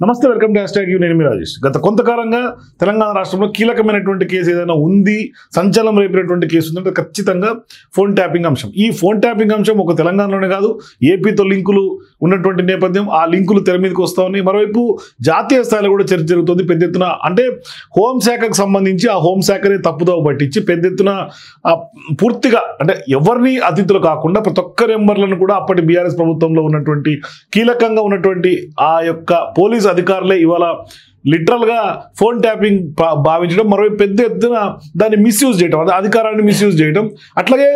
నమస్తే, welcome to #you. నేను మీ రాజేష్. గత కొంతకాలంగా తెలంగాణ రాష్ట్రంలో కీలకమైనటువంటి కేసు ఏదైనా ఉంది, సంచలనం రేపినటువంటి కేసు ఉందంటే ఖచ్చితంగా ఫోన్ ట్యాపింగ్ అంశం. ఈ ఫోన్ ట్యాపింగ్ అంశం ఒక తెలంగాణలోనే కాదు, ఏపీతో లింకులు ఉన్నటువంటి నేపథ్యం. ఆ లింకులు తెర మీదకి వస్తూ ఉన్నాయి. మరోవైపు జాతీయ స్థాయిలో కూడా చర్చ జరుగుతుంది పెద్ద ఎత్తున. అంటే హోంశాఖకు సంబంధించి ఆ హోంశాఖని తప్పుదోవ పట్టించి పెద్ద ఎత్తున పూర్తిగా అంటే ఎవరిని అతిథులు కాకుండా ప్రతి ఒక్క మెంబర్లను కూడా అప్పటి బీఆర్ఎస్ ప్రభుత్వంలో ఉన్నటువంటి కీలకంగా ఉన్నటువంటి ఆ యొక్క పోలీస్ అధికారులే ఇవాళ లిటరల్గా ఫోన్ ట్యాపింగ్ భావించడం, మరో పెద్ద ఎత్తున దాన్ని మిస్యూజ్ చేయడం, అదే అధికారాన్ని మిస్యూజ్ చేయడం, అట్లాగే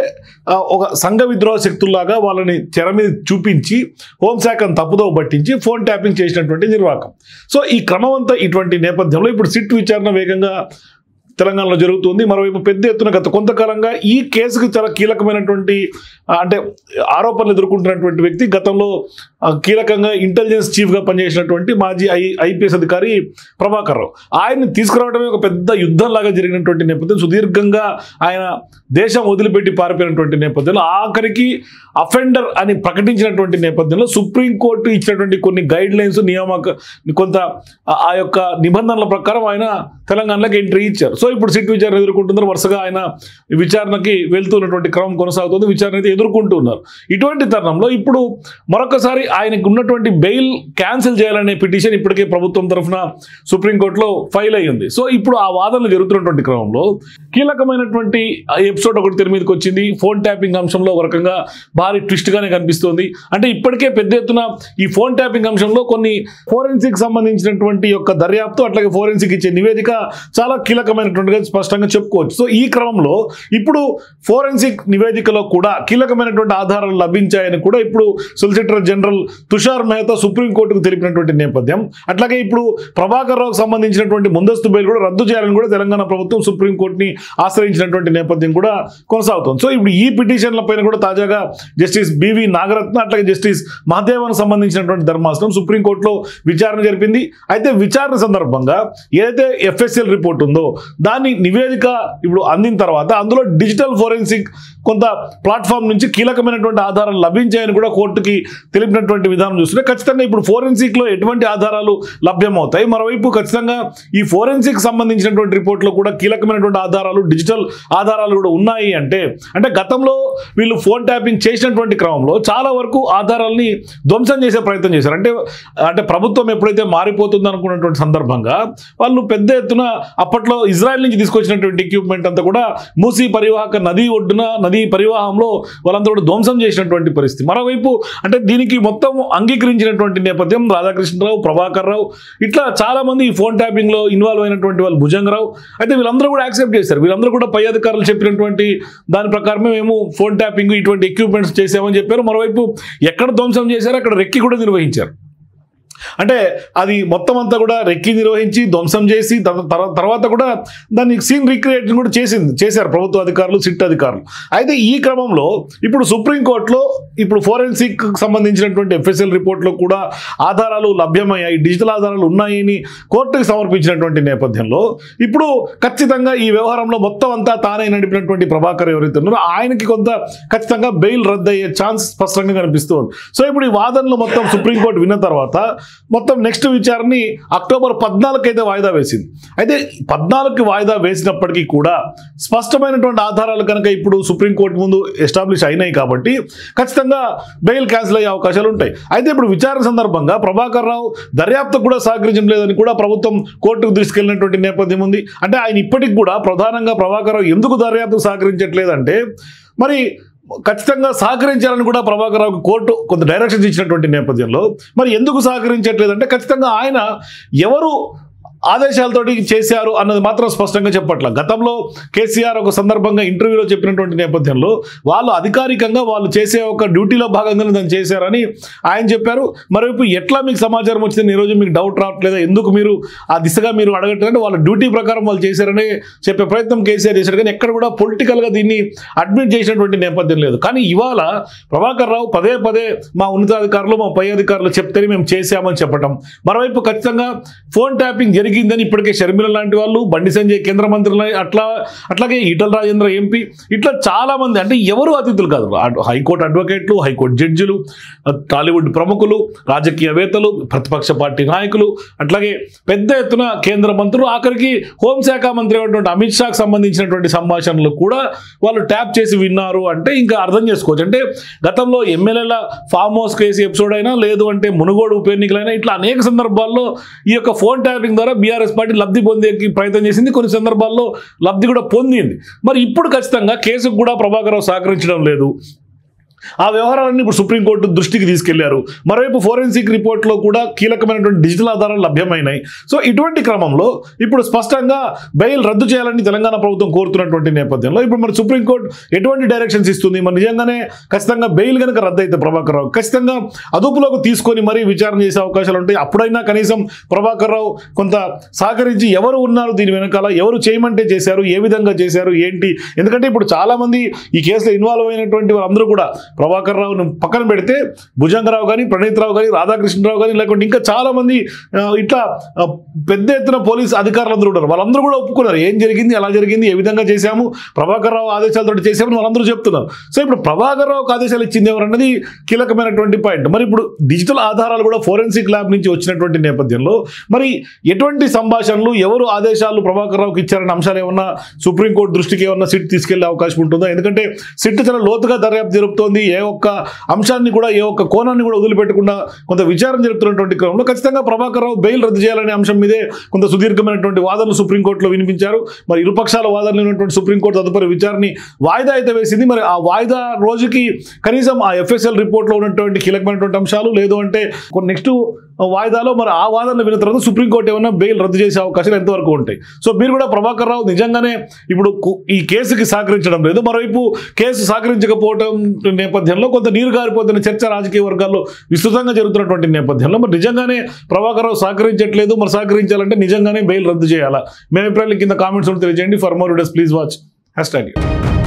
ఒక సంఘ విద్రోహ శక్తుల్లాగా వాళ్ళని తెర మీద చూపించి హోంశాఖను తప్పుదోవ పట్టించి ఫోన్ ట్యాపింగ్ చేసినటువంటి నిర్వాహకం. సో ఈ క్రమం అంతా ఇటువంటి నేపథ్యంలో ఇప్పుడు సిట్ విచారణ వేగంగా తెలంగాణలో జరుగుతుంది. మరోవైపు పెద్ద ఎత్తున గత కొంతకాలంగా ఈ కేసుకు చాలా కీలకమైనటువంటి అంటే ఆరోపణలు ఎదుర్కొంటున్నటువంటి వ్యక్తి, గతంలో కీలకంగా ఇంటెలిజెన్స్ చీఫ్గా పనిచేసినటువంటి మాజీ ఐపీఎస్ అధికారి ప్రభాకర్ రావు. ఆయన్ని తీసుకురావడమే ఒక పెద్ద యుద్ధంలాగా జరిగినటువంటి నేపథ్యం. సుదీర్ఘంగా ఆయన దేశం వదిలిపెట్టి పారిపోయినటువంటి నేపథ్యంలో ఆఖరికి అఫెండర్ అని ప్రకటించినటువంటి నేపథ్యంలో సుప్రీంకోర్టు ఇచ్చినటువంటి కొన్ని గైడ్ లైన్స్, కొంత ఆ యొక్క నిబంధనల ప్రకారం ఆయన తెలంగాణలోకి ఎంట్రీ ఇచ్చారు. సో ఇప్పుడు సిట్ విచారణ ఎదుర్కొంటున్నారు. వరుసగా ఆయన విచారణకి వెళ్తున్నటువంటి క్రమం కొనసాగుతుంది. విచారణ అయితే ఎదుర్కొంటున్నారు. ఇటువంటి తరుణంలో ఇప్పుడు మరొకసారి ఆయనకు ఉన్నటువంటి బెయిల్ క్యాన్సిల్ చేయాలనే పిటిషన్ ఇప్పటికే ప్రభుత్వం తరఫున సుప్రీంకోర్టులో ఫైల్ అయ్యింది. సో ఇప్పుడు ఆ వాదనలు జరుగుతున్నటువంటి క్రమంలో కీలకమైనటువంటి ఎపిసోడ్ ఒకటి తెర మీదకి వచ్చింది. ఫోన్ ట్యాపింగ్ అంశంలో ఒక రకంగా భారీ ట్విస్ట్గానే కనిపిస్తోంది. అంటే ఇప్పటికే పెద్ద ఎత్తున ఈ ఫోన్ ట్యాపింగ్ అంశంలో కొన్ని ఫోరెన్సిక్ సంబంధించినటువంటి యొక్క దర్యాప్తు, అట్లాగే ఫోరెన్సిక్ ఇచ్చే నివేదిక చాలా కీలకమైనటువంటిగా స్పష్టంగా చెప్పుకోవచ్చు. సో ఈ క్రమంలో ఇప్పుడు ఫోరెన్సిక్ నివేదికలో కూడా కీలకమైనటువంటి ఆధారాలు లభించాయని కూడా ఇప్పుడు సొలిసిటర్ జనరల్ తుషార్ మెహతా సుప్రీంకోర్టుకు తెలిపినటువంటి నేపథ్యం. అట్లాగే ఇప్పుడు ప్రభాకర్ రావుకు సంబంధించినటువంటి ముందస్తు బెయిల్ కూడా రద్దు చేయాలని కూడా తెలంగాణ ప్రభుత్వం సుప్రీంకోర్టుని ఆశ్రయించినటువంటి నేపథ్యం కూడా కొనసాగుతుంది. సో ఇప్పుడు ఈ పిటిషన్ల పైన కూడా తాజాగా జస్టిస్ బివి నాగరత్న, అట్లాగే జస్టిస్ మహదేవన్ సంబంధించినటువంటి ధర్మాసనం సుప్రీంకోర్టులో విచారణ జరిపింది. అయితే విచారణ సందర్భంగా ఏదైతే ఎఫ్ఎస్ఎల్ రిపోర్ట్ ఉందో దాని నివేదిక ఇప్పుడు అందిన తర్వాత అందులో డిజిటల్ ఫోరెన్సిక్ కొంత ప్లాట్ఫామ్ నుంచి కీలకమైనటువంటి ఆధారాలు లభించాయని కూడా కోర్టుకి తెలిపినటువంటి విధానం చూస్తుంటే ఖచ్చితంగా ఇప్పుడు ఫోరెన్సిక్లో ఎటువంటి ఆధారాలు లభ్యమవుతాయి. మరోవైపు ఖచ్చితంగా ఈ ఫోరెన్సిక్ సంబంధించినటువంటి రిపోర్ట్లో కూడా కీలకమైనటువంటి ఆధారాలు, డిజిటల్ ఆధారాలు కూడా ఉన్నాయి. అంటే గతంలో వీళ్ళు ఫోన్ ట్యాపింగ్ చేసినటువంటి క్రమంలో చాలా వరకు ఆధారాలని ధ్వంసం చేసే ప్రయత్నం చేశారు. అంటే ప్రభుత్వం ఎప్పుడైతే మారిపోతుంది అనుకున్నటువంటి సందర్భంగా వాళ్ళు పెద్ద ఎత్తున అప్పట్లో ఇజ్రాయెల్ నుంచి తీసుకొచ్చినటువంటి ఎక్విప్మెంట్ అంతా కూడా మూసీ పరివాహక నది ఒడ్డున, నదీ పరివాహంలో వాళ్ళంతా కూడా ధ్వంసం చేసినటువంటి పరిస్థితి. మరోవైపు అంటే దీనికి మొత్తం అంగీకరించినటువంటి నేపథ్యం రాధాకృష్ణరావు, ప్రభాకర్ రావు, ఇట్లా చాలా మంది ఈ ఫోన్ ట్యాపింగ్ లో ఇన్వాల్వ్ అయినటువంటి వాళ్ళు, భుజంగరావు, అయితే వీళ్ళందరూ కూడా యాక్సెప్ట్ చేశారు. వీళ్ళందరూ కూడా పై అధికారులు చెప్పినటువంటి దాని ప్రకారమే మేము ఫోన్ ట్యాపింగ్ ఇటువంటి ఎక్విప్మెంట్స్ చేసామని చెప్పారు. మరోవైపు ఎక్కడ ధ్వంసం చేశారో అక్కడ రెక్కి కూడా నిర్వహించారు. అంటే అది మొత్తం అంతా కూడా రెక్కి నిర్వహించి ధ్వంసం చేసి తర్వాత కూడా దాన్ని సీన్ రీక్రియేషన్ కూడా చేశారు ప్రభుత్వ అధికారులు, సిట్ అధికారులు. అయితే ఈ క్రమంలో ఇప్పుడు సుప్రీంకోర్టులో ఇప్పుడు ఫోరెన్సిక్ సంబంధించినటువంటి ఎఫ్ఎస్ఎల్ రిపోర్ట్లో కూడా ఆధారాలు లభ్యమయ్యాయి, డిజిటల్ ఆధారాలు ఉన్నాయని కోర్టుకు సమర్పించినటువంటి నేపథ్యంలో ఇప్పుడు ఖచ్చితంగా ఈ వ్యవహారంలో మొత్తం అంతా తానే నడిపినటువంటి ప్రభాకర్ ఎవరైతే ఉన్నారో ఆయనకి కొంత ఖచ్చితంగా బెయిల్ రద్దు అయ్యే ఛాన్స్ స్పష్టంగా కనిపిస్తుంది. సో ఇప్పుడు ఈ వాదనలు మొత్తం సుప్రీంకోర్టు విన్న తర్వాత మొత్తం నెక్స్ట్ విచారణని అక్టోబర్ 14 అయితే వాయిదా వేసింది. అయితే 14కి వాయిదా వేసినప్పటికీ కూడా స్పష్టమైనటువంటి ఆధారాలు కనుక ఇప్పుడు సుప్రీంకోర్టు ముందు ఎస్టాబ్లిష్ అయినాయి కాబట్టి ఖచ్చితంగా బెయిల్ క్యాన్సిల్ అయ్యే అవకాశాలు ఉంటాయి. అయితే ఇప్పుడు విచారణ సందర్భంగా ప్రభాకర్ రావు దర్యాప్తు కూడా సహకరించడం లేదని కూడా ప్రభుత్వం కోర్టుకు తీసుకెళ్లినటువంటి నేపథ్యం ఉంది. అంటే ఆయన ఇప్పటికి కూడా ప్రధానంగా ప్రభాకర్ రావు ఎందుకు దర్యాప్తు సహకరించట్లేదంటే మరి ఖచ్చితంగా సహకరించాలని కూడా ప్రభాకర్ రావుకి కోర్టు కొంత డైరెక్షన్స్ ఇచ్చినటువంటి నేపథ్యంలో మరి ఎందుకు సహకరించట్లేదంటే ఖచ్చితంగా ఆయన ఎవరు ఆదేశాలతోటి చేశారు అన్నది మాత్రం స్పష్టంగా చెప్పట్ల. గతంలో కేసీఆర్ ఒక సందర్భంగా ఇంటర్వ్యూలో చెప్పినటువంటి నేపథ్యంలో వాళ్ళు అధికారికంగా వాళ్ళు చేసే ఒక డ్యూటీలో భాగంగానే దాన్ని చేశారని ఆయన చెప్పారు. మరోవైపు ఎట్లా మీకు సమాచారం వచ్చిందని ఈరోజు మీకు డౌట్ రావట్లేదా, ఎందుకు మీరు ఆ దిశగా మీరు అడగట్లేదంటే వాళ్ళ డ్యూటీ ప్రకారం వాళ్ళు చేశారని చెప్పే ప్రయత్నం కేసీఆర్ చేశారు. కానీ ఎక్కడ కూడా పొలిటికల్గా దీన్ని అడ్మిట్ చేసినటువంటి నేపథ్యం లేదు. కానీ ఇవాళ ప్రభాకర్ రావు పదే మా ఉన్నతాధికారులు, మా పై అధికారులు చెప్తేనే మేము చేశామని చెప్పడం, మరోవైపు ఖచ్చితంగా ఫోన్ ట్యాపింగ్ జరిగింది ఉడికిందని ఇప్పటికే షర్మిల లాంటి వాళ్ళు, బండి సంజయ్ కేంద్ర మంత్రులు, అట్లాగే ఈటల రాజేంద్ర ఎంపీ, ఇట్లా చాలా మంది, అంటే ఎవరు అతిథులు కాదు, హైకోర్టు అడ్వకేట్లు, హైకోర్టు జడ్జిలు, టాలీవుడ్ ప్రముఖులు, రాజకీయవేత్తలు, ప్రతిపక్ష పార్టీ నాయకులు, అట్లాగే పెద్ద ఎత్తున కేంద్ర మంత్రులు, ఆఖరికి హోంశాఖ మంత్రి అయినటువంటి అమిత్ షాకు సంబంధించినటువంటి సంభాషణలు కూడా వాళ్ళు ట్యాప్ చేసి విన్నారు అంటే ఇంకా అర్థం చేసుకోవచ్చు. అంటే గతంలో ఎమ్మెల్యేల ఫామ్ హౌస్ కేసు ఎపిసోడ్ అయినా, లేదు అంటే మునుగోడు ఉప ఎన్నికలైనా, ఇట్లా అనేక సందర్భాల్లో ఈ యొక్క ఫోన్ ట్యాపింగ్ ద్వారా బీఆర్ఎస్ పార్టీ లబ్ధి పొందేకి ప్రయత్నం చేసింది, కొన్ని సందర్భాల్లో లబ్ధి కూడా పొందింది. మరి ఇప్పుడు ఖచ్చితంగా కేసుకు కూడా ప్రభాకర్ రావు సహకరించడం లేదు. ఆ వ్యవహారాలన్నీ ఇప్పుడు సుప్రీంకోర్టు దృష్టికి తీసుకెళ్లారు. మరోవైపు ఫోరెన్సిక్ రిపోర్ట్లో కూడా కీలకమైనటువంటి డిజిటల్ ఆధారాలు లభ్యమైనాయి. సో ఇటువంటి క్రమంలో ఇప్పుడు స్పష్టంగా బెయిల్ రద్దు చేయాలని తెలంగాణ ప్రభుత్వం కోరుతున్నటువంటి నేపథ్యంలో ఇప్పుడు మరి సుప్రీంకోర్టు ఎటువంటి డైరెక్షన్స్ ఇస్తుంది? మరి నిజంగానే ఖచ్చితంగా బెయిల్ కనుక రద్దు అయితే ప్రభాకర్ రావు ఖచ్చితంగా అదుపులోకి తీసుకొని మరీ విచారణ చేసే అవకాశాలు ఉంటాయి. అప్పుడైనా కనీసం ప్రభాకర్ రావు కొంత సహకరించి ఎవరు ఉన్నారు దీని వెనకాల, ఎవరు చేయమంటే చేశారు, ఏ విధంగా చేశారు, ఏంటి? ఎందుకంటే ఇప్పుడు చాలామంది ఈ కేసులో ఇన్వాల్వ్ అయినటువంటి వాళ్ళందరూ కూడా ప్రభాకర్ రావును పక్కన పెడితే భుజంగరావు కానీ, ప్రణీత్ రావు కానీ, రాధాకృష్ణరావు కానీ, లేకుంటే ఇంకా చాలామంది ఇట్లా పెద్ద ఎత్తున పోలీసు అధికారులందరూ ఉన్నారు. వాళ్ళందరూ కూడా ఒప్పుకున్నారు ఏం జరిగింది, ఎలా జరిగింది, ఏ విధంగా చేశాము, ప్రభాకర్ రావు ఆదేశాలతో చేశామని వాళ్ళందరూ చెప్తున్నారు. సో ఇప్పుడు ప్రభాకర్ రావుకు ఆదేశాలు ఇచ్చింది ఎవరన్నది కీలకమైనటువంటి పాయింట్. మరి ఇప్పుడు డిజిటల్ ఆధారాలు కూడా ఫోరెన్సిక్ ల్యాబ్ నుంచి వచ్చినటువంటి నేపథ్యంలో మరి ఎటువంటి సంభాషణలు, ఎవరు ఆదేశాలు ప్రభాకర్ రావుకి ఇచ్చారన్న అంశాలు ఏమన్నా సుప్రీంకోర్టు దృష్టికి ఏమన్నా సిట్ తీసుకెళ్లే అవకాశం ఉంటుందా? ఎందుకంటే సిట్ చాలా లోతుగా దర్యాప్తు జరుపుతోంది. ఏ ఒక్క అంశాన్ని కూడా, ఏ ఒక్క కోణాన్ని కూడా వదిలిపెట్టకుండా కొంత విచారణ జరుపుతున్నటువంటి క్రమంలో ఖచ్చితంగా ప్రభాకర్ రావు బెయిల్ రద్దు చేయాలనే అంశం మీదే కొంత సుదీర్ఘమైనటువంటి వాదనలు సుప్రీంకోర్టులో వినిపించారు. మరి ఇరుపక్షాల వాదనలు ఉన్నటువంటి సుప్రీంకోర్టు తదుపరి విచారణని వాయిదా అయితే వేసింది. మరి ఆ వాయిదా రోజుకి కనీసం ఆ ఎఫ్ఎస్ఎల్ రిపోర్ట్లో ఉన్నటువంటి కీలకమైనటువంటి అంశాలు, లేదు అంటే నెక్స్ట్ వాయిదాలో మరి ఆ వాదనలు విన్న తర్వాత సుప్రీంకోర్టు ఏమైనా బెయిల్ రద్దు చేసే అవకాశాలు ఎంతవరకు ఉంటాయి? సో మీరు కూడా ప్రభాకర్ రావు నిజంగానే ఇప్పుడు ఈ కేసుకి సహకరించడం లేదు, మరోవైపు కేసు సహకరించకపోవడం నేపథ్యంలో కొంత నీరు గారిపోతున్న చర్చ రాజకీయ వర్గాల్లో విస్తృతంగా జరుగుతున్నటువంటి నేపథ్యంలో మరి నిజంగానే ప్రభాకర్ రావు సహకరించట్లేదు, మరి సహకరించాలంటే నిజంగానే బెయిల్ రద్దు చేయాలా? మీ అభిప్రాయాలు కింద కామెంట్స్ తెలియజేయండి. For more videos please watch #.